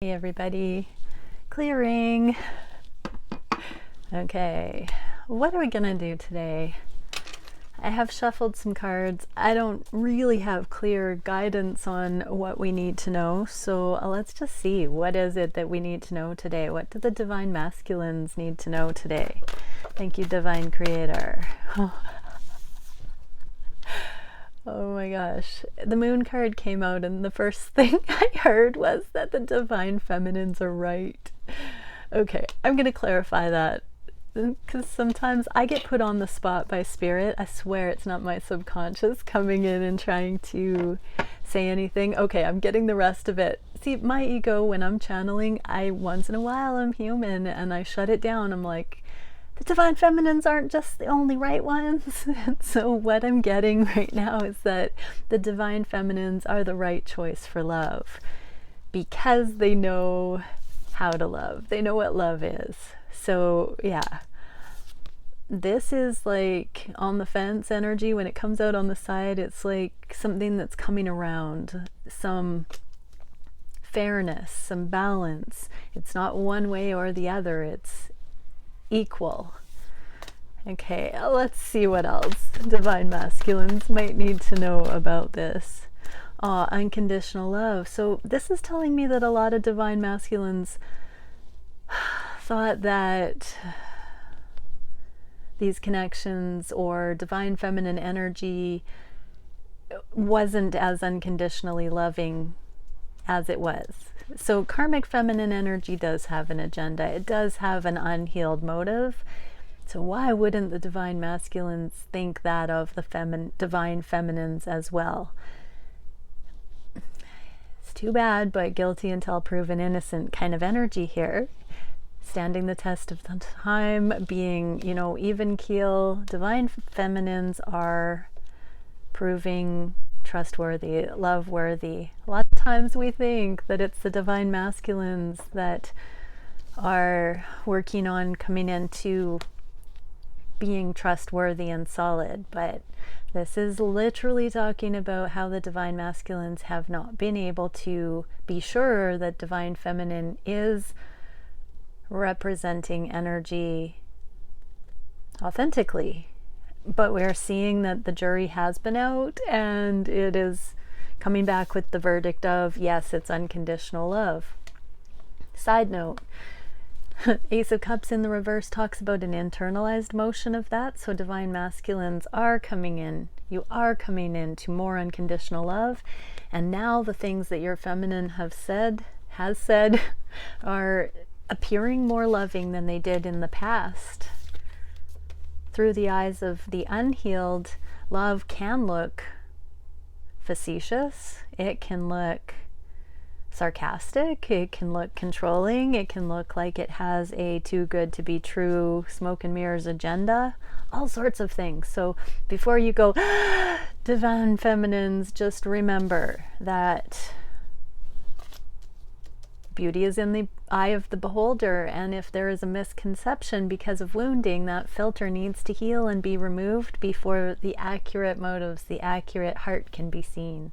Hey everybody, clearing. Okay, what are we gonna do today? I have shuffled some cards. I don't really have clear guidance on what we need to know, so let's just see. What is it that we need to know today? What do the Divine Masculines need to know today? Thank you, Divine Creator. Oh my gosh. The moon card came out and the first thing I heard was that the Divine Feminines are right. Okay, I'm going to clarify that because sometimes I get put on the spot by spirit. I swear it's not my subconscious coming in and trying to say anything. Okay, I'm getting the rest of it. See, my ego, when I'm channeling, once in a while I'm human and I shut it down. I'm like, the Divine Feminines aren't just the only right ones. So what I'm getting right now is that the Divine Feminines are the right choice for love because they know how to love. They know what love is. So yeah, this is like on the fence energy. When it comes out on the side, it's like something that's coming around, some fairness, some balance. It's not one way or the other. It's equal. Okay, let's see what else Divine Masculines might need to know about this. Unconditional love. So this is telling me that a lot of Divine Masculines thought that these connections or Divine Feminine energy wasn't as unconditionally loving as it was. So karmic feminine energy does have an agenda. It does have an unhealed motive. So why wouldn't the Divine Masculines think that of the Divine Feminines as well? It's too bad, but guilty until proven innocent kind of energy here. Standing the test of the time, being, even keel. Divine Feminines are proving trustworthy, love-worthy. A lot of times we think that it's the Divine Masculines that are working on coming into being trustworthy and solid, but this is literally talking about how the Divine Masculines have not been able to be sure that Divine Feminine is representing energy authentically. But we're seeing that the jury has been out and it is coming back with the verdict of, yes, it's unconditional love. Side note, Ace of Cups in the reverse talks about an internalized motion of that. So Divine Masculines are coming in. You are coming into more unconditional love. And now the things that your feminine has said, are appearing more loving than they did in the past. Through the eyes of the unhealed, love can look facetious. It can look sarcastic. It can look controlling. It can look like it has a too good to be true smoke and mirrors agenda. All sorts of things. So before you go, Divine Feminines, just remember that beauty is in the eye of the beholder, and if there is a misconception because of wounding, that filter needs to heal and be removed before the accurate motives, the accurate heart can be seen.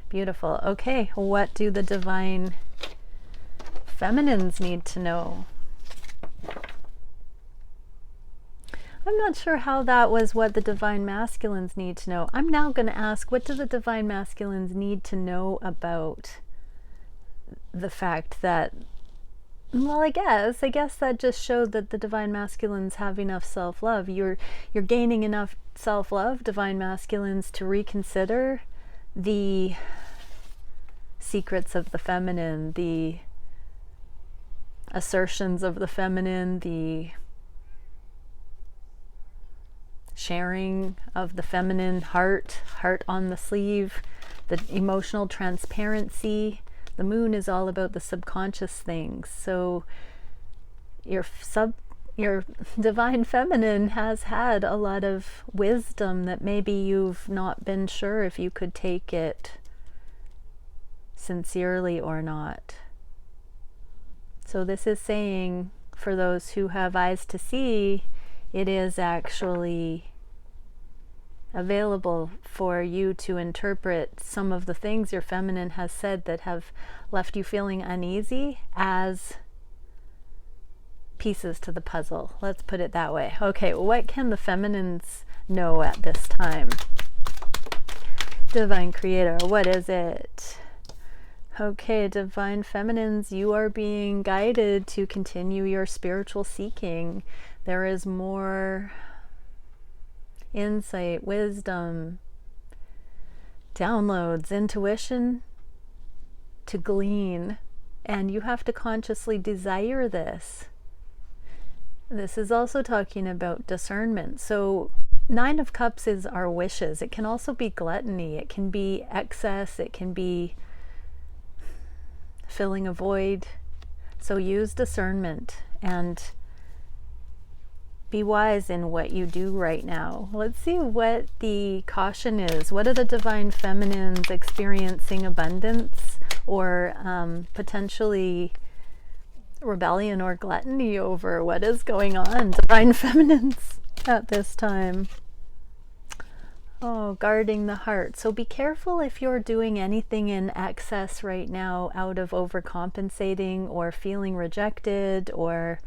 Beautiful. Okay, what do the Divine Feminines need to know? I'm not sure how that was what the Divine Masculines need to know. I'm now going to ask, what do the Divine Masculines need to know about the fact that, well, I guess that just showed that the Divine Masculines have enough self-love. You're gaining enough self-love, Divine Masculines, to reconsider the secrets of the feminine, the assertions of the feminine, the sharing of the feminine, heart on the sleeve, the emotional transparency. The moon is all about the subconscious things. So your Divine Feminine has had a lot of wisdom that maybe you've not been sure if you could take it sincerely or not. So this is saying, for those who have eyes to see, it is actually available for you to interpret some of the things your feminine has said that have left you feeling uneasy as pieces to the puzzle. Let's put it that way. Okay, what can the feminines know at this time? Divine Creator, what is it? Okay, Divine Feminines, you are being guided to continue your spiritual seeking. There is more insight, wisdom, downloads, intuition to glean, and you have to consciously desire this. This is also talking about discernment. So Nine of Cups is our wishes. It can also be gluttony. It can be excess. It can be filling a void. So use discernment and be wise in what you do right now. Let's see what the caution is. What are the Divine Feminines experiencing abundance or potentially rebellion or gluttony over? What is going on, Divine Feminines, at this time? Oh, guarding the heart. So be careful if you're doing anything in excess right now out of overcompensating or feeling rejected, or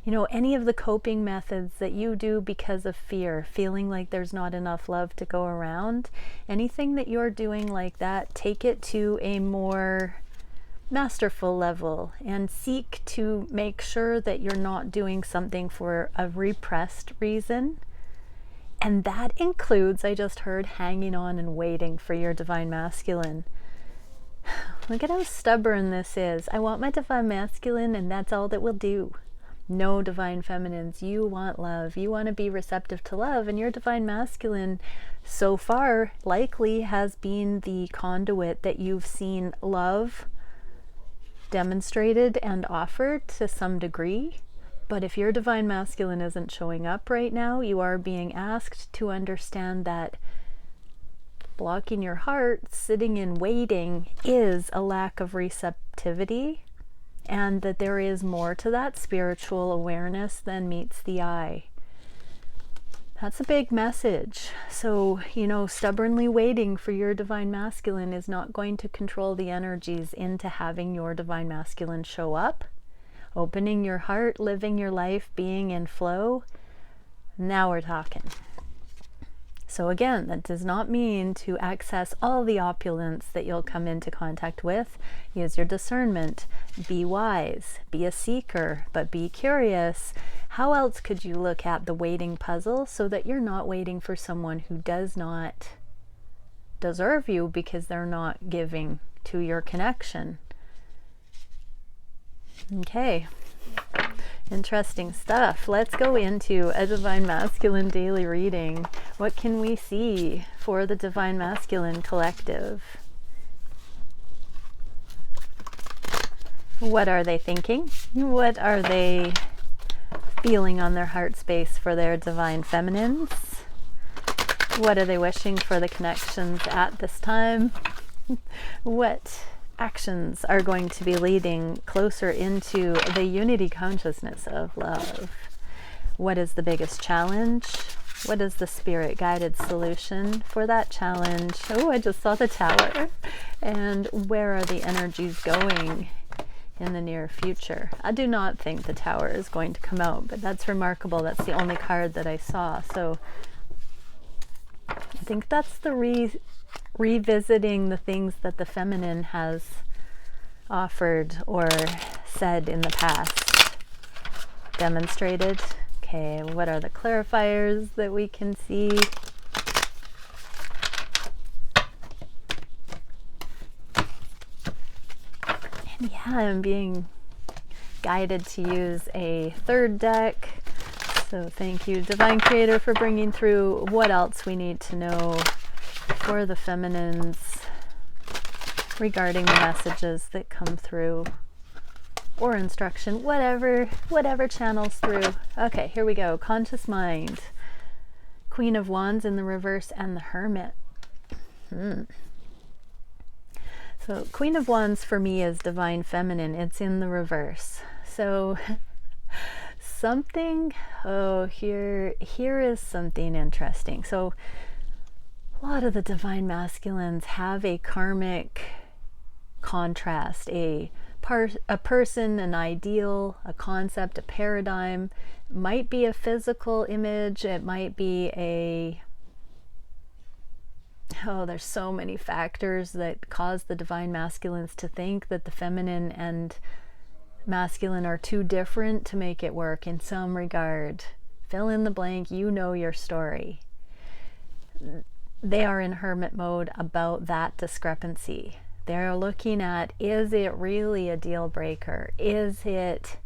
any of the coping methods that you do because of fear, feeling like there's not enough love to go around. Anything that you're doing like that, take it to a more masterful level and seek to make sure that you're not doing something for a repressed reason. And that includes, I just heard, hanging on and waiting for your Divine Masculine. Look at how stubborn this is. I want my Divine Masculine and that's all that will do. No, Divine Feminines, you want love. You want to be receptive to love, and your Divine Masculine so far likely has been the conduit that you've seen love demonstrated and offered to some degree. But if your Divine Masculine isn't showing up right now, you are being asked to understand that blocking your heart, sitting in waiting, is a lack of receptivity, and that there is more to that spiritual awareness than meets the eye. That's a big message. So, stubbornly waiting for your Divine Masculine is not going to control the energies into having your Divine Masculine show up. Opening your heart, living your life, being in flow. Now we're talking. So again, that does not mean to access all the opulence that you'll come into contact with. Use your discernment. Be wise. Be a seeker, but be curious. How else could you look at the waiting puzzle so that you're not waiting for someone who does not deserve you because they're not giving to your connection? Okay, interesting stuff. Let's go into a Divine Masculine daily reading. What can we see for the Divine Masculine collective? What are they thinking? What are they feeling on their heart space for their Divine Feminines? What are they wishing for the connections at this time? What actions are going to be leading closer into the unity consciousness of love? What is the biggest challenge? What is the spirit guided solution for that challenge? Oh, I just saw the Tower. And where are the energies going in the near future? I do not think the Tower is going to come out, but that's remarkable. That's the only card that I saw. So I think that's the revisiting the things that the feminine has offered or said in the past, demonstrated. Okay, what are the clarifiers that we can see? And yeah, I'm being guided to use a third deck. So thank you, Divine Creator, for bringing through what else we need to know for the feminines regarding the messages that come through, or instruction, whatever channels through. Okay, here we go. Conscious mind, Queen of Wands in the reverse, and the Hermit. So Queen of Wands for me is Divine Feminine. It's in the reverse. So something, here is something interesting. So A lot of the divine masculines have a karmic contrast, a person, an ideal, a concept, a paradigm. It might be a physical image, it might be there's so many factors that cause the divine masculines to think that the feminine and masculine are too different to make it work in some regard. Fill in the blank, you know your story. They are in hermit mode about that discrepancy. They're looking at, is it really a deal breaker? Is it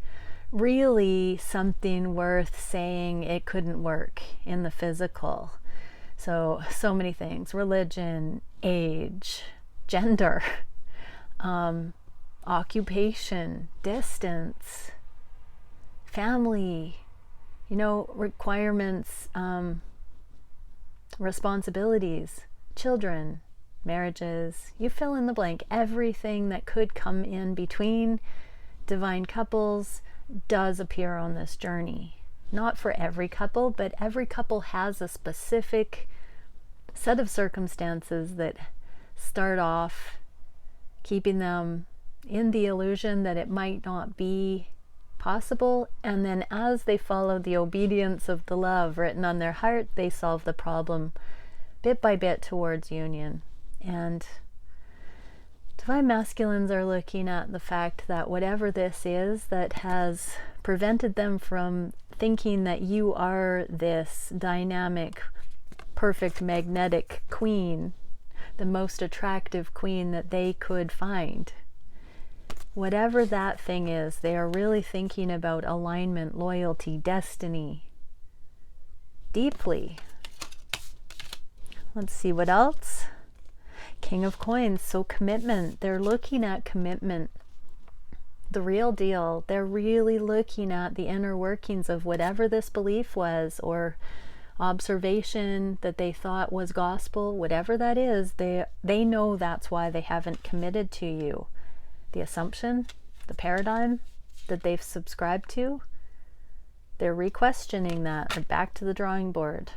really something worth saying it couldn't work in the physical? So many things: religion, age, gender, occupation, distance, family, requirements, responsibilities, children, marriages, you fill in the blank. Everything that could come in between divine couples does appear on this journey. Not for every couple, but every couple has a specific set of circumstances that start off keeping them in the illusion that it might not be possible, and then as they follow the obedience of the love written on their heart, they solve the problem bit by bit towards union. And divine masculines are looking at the fact that whatever this is that has prevented them from thinking that you are this dynamic, perfect, magnetic queen, the most attractive queen that they could find. Whatever that thing is, they are really thinking about alignment, loyalty, destiny, deeply. Let's see what else. King of Coins, so commitment. They're looking at commitment, the real deal. They're really looking at the inner workings of whatever this belief was, or observation that they thought was gospel, whatever that is. They know that's why they haven't committed to you. The assumption, the paradigm that they've subscribed to, they're re-questioning that. They're back to the drawing board.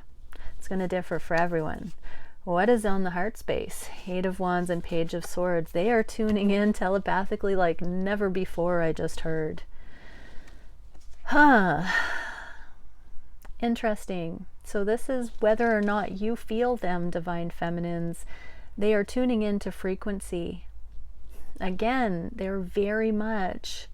It's going to differ for everyone. What is on the heart space? Eight of Wands and Page of Swords. They are tuning in telepathically like never before, I just heard. Interesting. So this is whether or not you feel them, divine feminines. They are tuning into frequency. Again, they're very much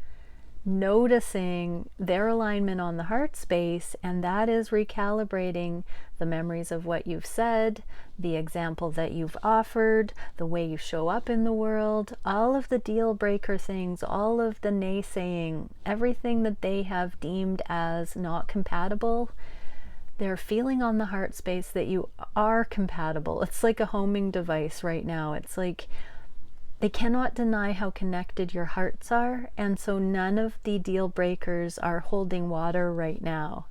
noticing their alignment on the heart space, and that is recalibrating the memories of what you've said, the example that you've offered, the way you show up in the world, all of the deal breaker things, all of the naysaying, everything that they have deemed as not compatible. They're feeling on the heart space that you are compatible. It's like a homing device right now. It's like they cannot deny how connected your hearts are, and so none of the deal breakers are holding water right now.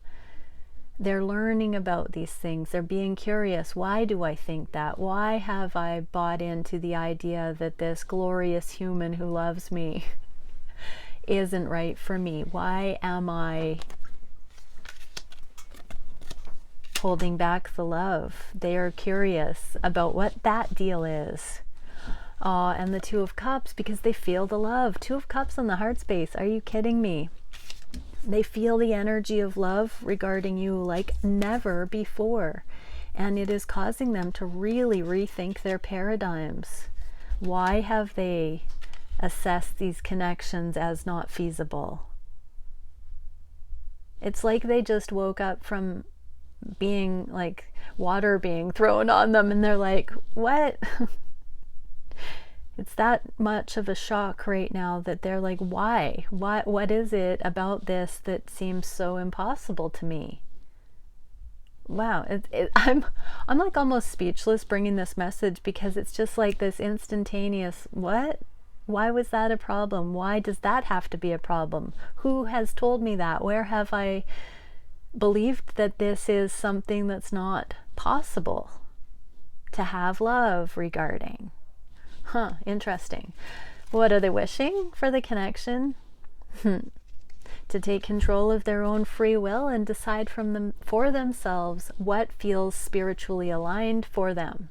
They're learning about these things. They're being curious. Why do I think that? Why have I bought into the idea that this glorious human who loves me isn't right for me? Why am I holding back the love? They are curious about what that deal is. And the Two of Cups, because they feel the love. Two of Cups on the heart space. Are you kidding me? They feel the energy of love regarding you like never before. And it is causing them to really rethink their paradigms. Why have they assessed these connections as not feasible? It's like they just woke up from being like water being thrown on them, and they're like, what? It's that much of a shock right now that they're like, why? What is it about this that seems so impossible to me? Wow, I'm like almost speechless bringing this message, because it's just like this instantaneous, what? Why was that a problem? Why does that have to be a problem? Who has told me that? Where have I believed that this is something that's not possible to have love regarding? Interesting. What are they wishing for the connection? To take control of their own free will and decide for themselves what feels spiritually aligned for them.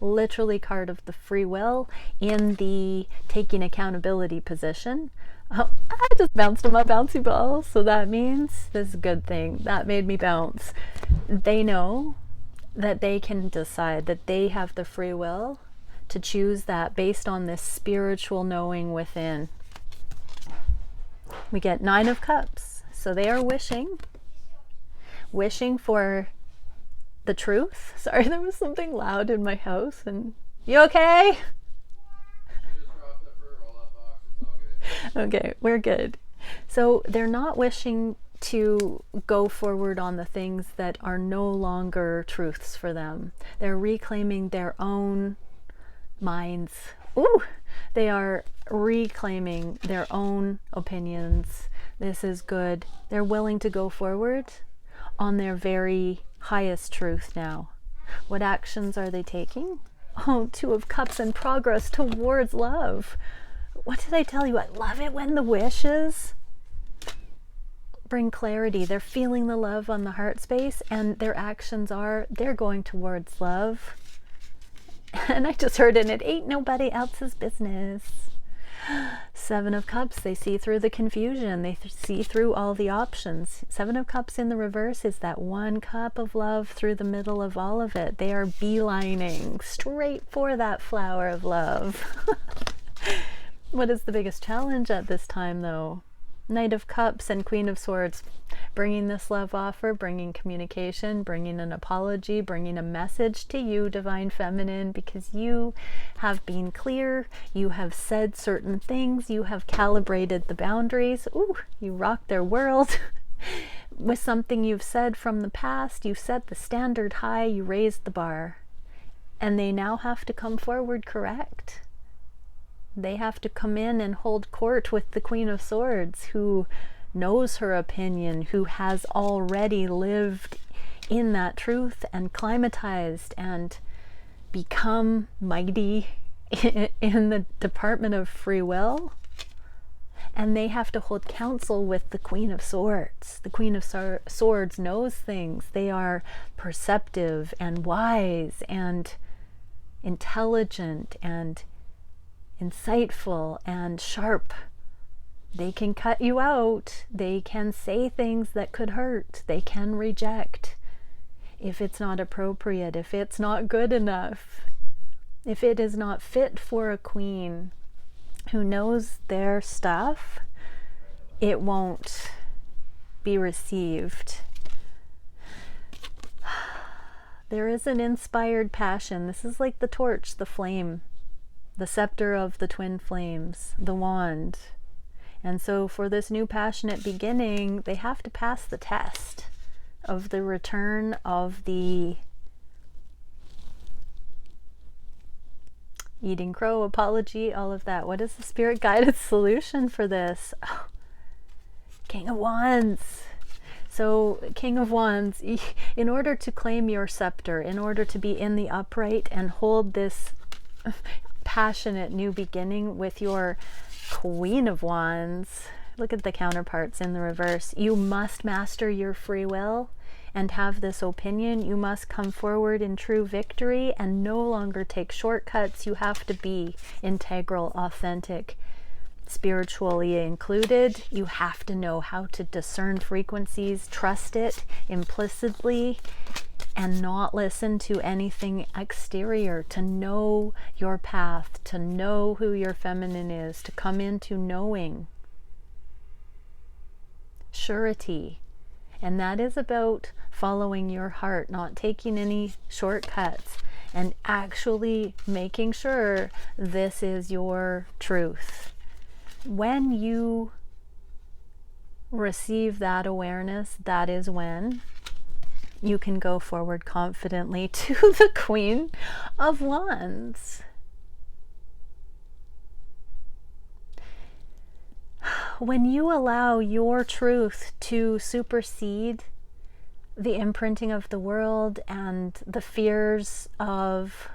literally card of the free will in the taking accountability position. Oh, I just bounced on my bouncy ball, so that means this is a good thing. That made me bounce. They know that they can decide, that they have the free will to choose that based on this spiritual knowing within. We get 9 of Cups. So they are wishing for the truth. Sorry, there was something loud in my house. And you okay? Okay, we're good. So they're not wishing to go forward on the things that are no longer truths for them. They're reclaiming their own minds. Ooh, they are reclaiming their own opinions. This is good. They're willing to go forward on their very highest truth now. What actions are they taking? Oh, 2 of Cups and progress towards love. What did I tell you? I love it when the wishes bring clarity. They're feeling the love on the heart space, and their actions are, they're going towards love. And I just heard in it ain't nobody else's business. 7 of Cups, they see through the confusion. They see through all the options. 7 of Cups in the reverse is that 1 cup of love through the middle of all of it. They are beelining straight for that flower of love. What is the biggest challenge at this time, though? Knight of Cups and Queen of Swords, bringing this love offer, bringing communication, bringing an apology, bringing a message to you, Divine Feminine, because you have been clear, you have said certain things, you have calibrated the boundaries. Ooh, you rocked their world. With something you've said from the past, you set the standard high, you raised the bar. And they now have to come forward correct. They have to come in and hold court with the Queen of Swords, who knows her opinion, who has already lived in that truth and climatized and become mighty in the department of free will. And they have to hold counsel with the Queen of Swords. The Queen of Swords knows things. They are perceptive and wise and intelligent and insightful and sharp. They can cut you out. They can say things that could hurt. They can reject if it's not appropriate, if it's not good enough, if it is not fit for a queen who knows their stuff. It won't be received. There is an inspired passion. This is like the torch, the flame, the scepter of the twin flames, the wand. And so for this new passionate beginning, they have to pass the test of the return of the eating crow, apology, all of that. What is the spirit guided solution for this? Oh, King of Wands. So King of Wands, in order to claim your scepter, in order to be in the upright and hold this passionate new beginning with your Queen of Wands, look at the counterparts in the reverse. You must master your free will and have this opinion. You must come forward in true victory and no longer take shortcuts. You have to be integral, authentic, spiritually included. You have to know how to discern frequencies, trust it implicitly, and not listen to anything exterior, to know your path, to know who your feminine is, to come into knowing surety. And that is about following your heart, not taking any shortcuts, and actually making sure this is your truth. When you receive that awareness, that is when you can go forward confidently to the Queen of Wands. When you allow your truth to supersede the imprinting of the world and the fears of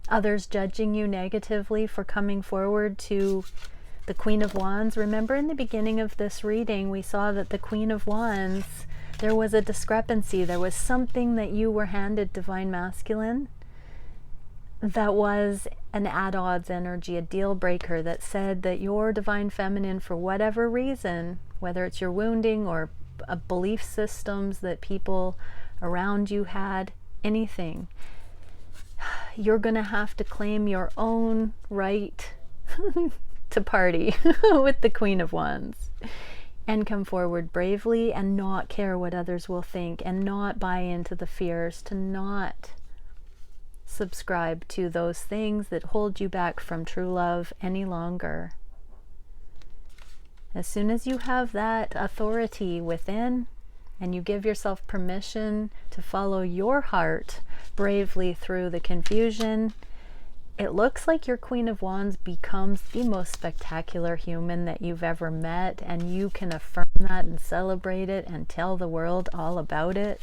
others judging you negatively for coming forward to the Queen of Wands. Remember in the beginning of this reading, we saw that the Queen of Wands There was a discrepancy. There was something that you were handed, divine masculine, that was an at odds energy, a deal breaker that said that your divine feminine, for whatever reason, whether it's your wounding or belief systems that people around you had, anything, you're going to have to claim your own right to party with the Queen of Wands and come forward bravely and not care what others will think and not buy into the fears, to not subscribe to those things that hold you back from true love any longer. As soon as you have that authority within and you give yourself permission to follow your heart bravely through the confusion, it looks like your Queen of Wands becomes the most spectacular human that you've ever met, and you can affirm that and celebrate it and tell the world all about it.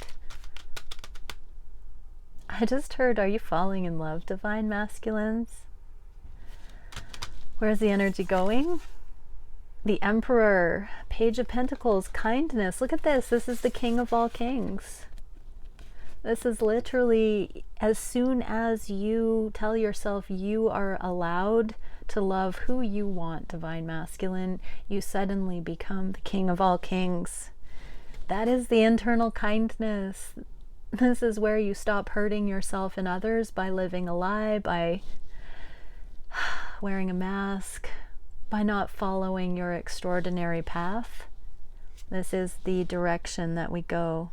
I just heard, are you falling in love, divine masculines? Where's the energy going? The Emperor, Page of Pentacles, kindness. Look at this. This is the King of all kings. This is literally, as soon as you tell yourself you are allowed to love who you want, divine masculine, you suddenly become the King of all kings. That is the internal kindness. This is where you stop hurting yourself and others by living a lie, by wearing a mask, by not following your extraordinary path. This is the direction that we go.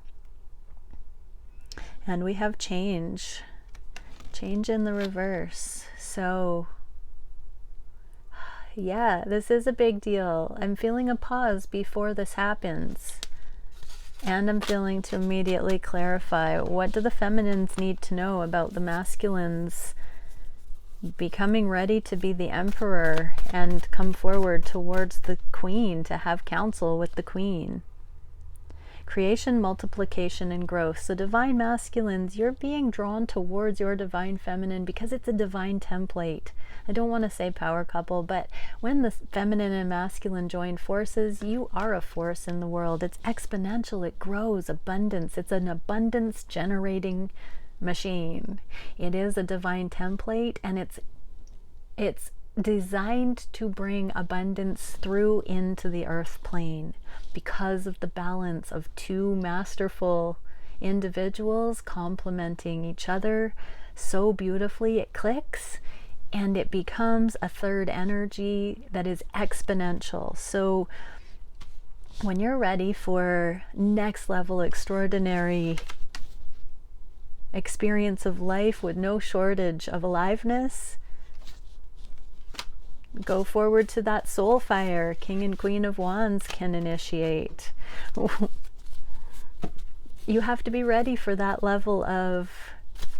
And we have change in the reverse. So yeah, this is a big deal. I'm feeling a pause before this happens. And I'm feeling to immediately clarify, what do the feminines need to know about the masculines becoming ready to be the Emperor and come forward towards the Queen to have counsel with the Queen? Creation, multiplication, and growth. So divine masculines, you're being drawn towards your divine feminine because it's a divine template. I don't want to say power couple, but when the feminine and masculine join forces, you are a force in the world. It's exponential. It grows. Abundance. It's an abundance generating machine. It is a divine template, and it's designed to bring abundance through into the earth plane because of the balance of two masterful individuals complementing each other so beautifully. It clicks and it becomes a third energy that is exponential. So when you're ready for next level extraordinary experience of life with no shortage of aliveness, go forward to that soul fire. King and Queen of Wands can initiate. You have to be ready for that level of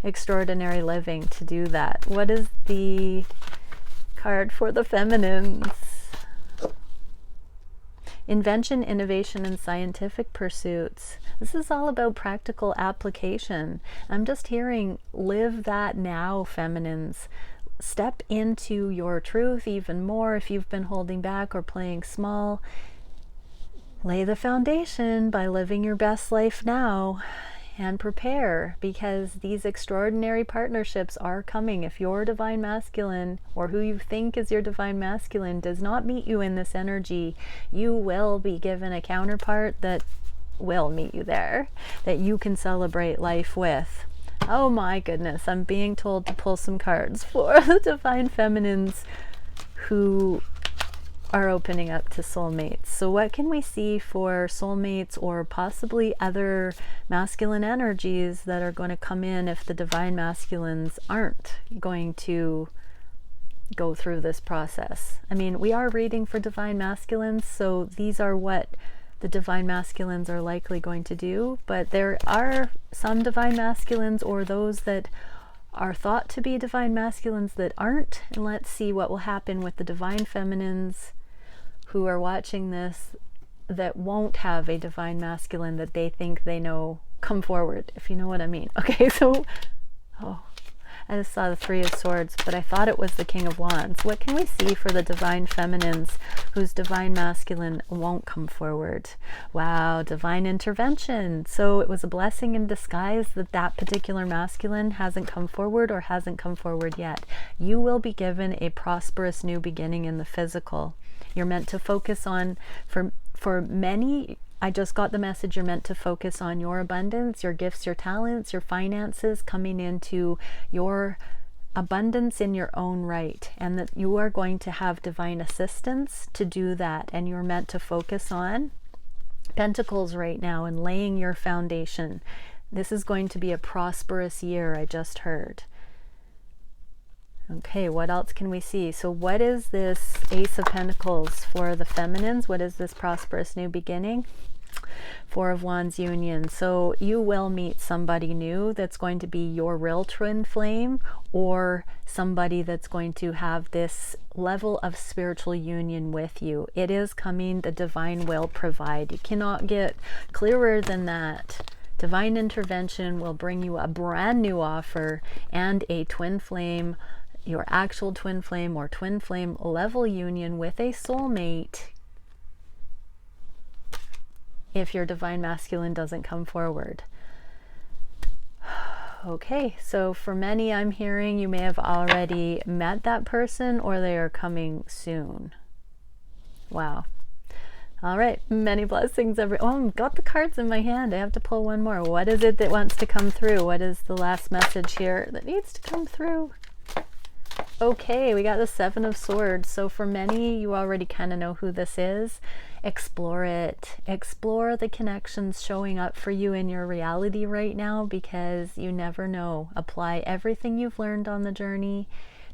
extraordinary living to do that. What is the card for the feminines? Invention, innovation, and scientific pursuits. This is all about practical application. I'm just hearing, live that now, feminines. Step into your truth even more. If you've been holding back or playing small, lay the foundation by living your best life now and prepare, because these extraordinary partnerships are coming. If your divine masculine, or who you think is your divine masculine, does not meet you in this energy, you will be given a counterpart that will meet you there, that you can celebrate life with. Oh my goodness, I'm being told to pull some cards for the divine feminines who are opening up to soulmates. So what can we see for soulmates or possibly other masculine energies that are going to come in if the divine masculines aren't going to go through this process? I mean, we are reading for divine masculines, so these are what the divine masculines are likely going to do, but there are some divine masculines, or those that are thought to be divine masculines, that aren't. And let's see what will happen with the divine feminines who are watching this that won't have a divine masculine that they think they know come forward, if you know what I mean. Okay, so I just saw the Three of Swords, but I thought it was the King of Wands. What can we see for the divine feminines whose divine masculine won't come forward? Wow, divine intervention. So it was a blessing in disguise that that particular masculine hasn't come forward or hasn't come forward yet. You will be given a prosperous new beginning in the physical. You're meant to focus on, for many, I just got the message, you're meant to focus on your abundance, your gifts, your talents, your finances, coming into your abundance in your own right, and that you are going to have divine assistance to do that. And you're meant to focus on Pentacles right now and laying your foundation. This is going to be a prosperous year, I just heard. Okay, what else can we see? So what is this Ace of Pentacles for the feminines? What is this prosperous new beginning? Four of Wands union. So you will meet somebody new that's going to be your real twin flame, or somebody that's going to have this level of spiritual union with you. It is coming. The divine will provide. You cannot get clearer than that. Divine intervention will bring you a brand new offer and a twin flame, your actual twin flame or twin flame level union with a soulmate, if your divine masculine doesn't come forward. Okay, so for many, I'm hearing you may have already met that person or they are coming soon. Wow. All right, many blessings. Oh, I've got the cards in my hand. I have to pull one more. What is it that wants to come through? What is the last message here that needs to come through? Okay, we got the Seven of Swords. So for many, you already kind of know who this is. Explore it. Explore the connections showing up for you in your reality right now, because you never know. Apply everything you've learned on the journey.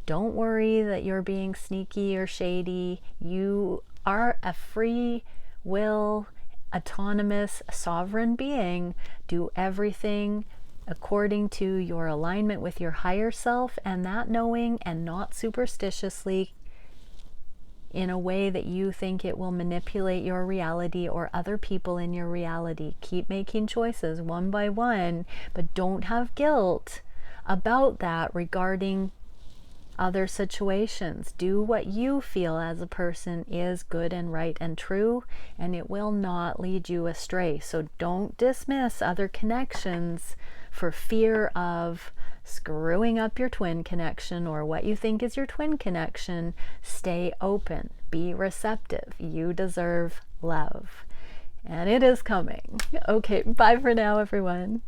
Don't worry that you're being sneaky or shady. You are a free will, autonomous, sovereign being. Do everything according to your alignment with your higher self, and that knowing, and not superstitiously in a way that you think it will manipulate your reality or other people in your reality. Keep making choices one by one, but don't have guilt about that regarding other situations. Do what you feel as a person is good and right and true, and it will not lead you astray. So don't dismiss other connections for fear of screwing up your twin connection or what you think is your twin connection. Stay open, be receptive. You deserve love, and it is coming. Okay, bye for now, everyone.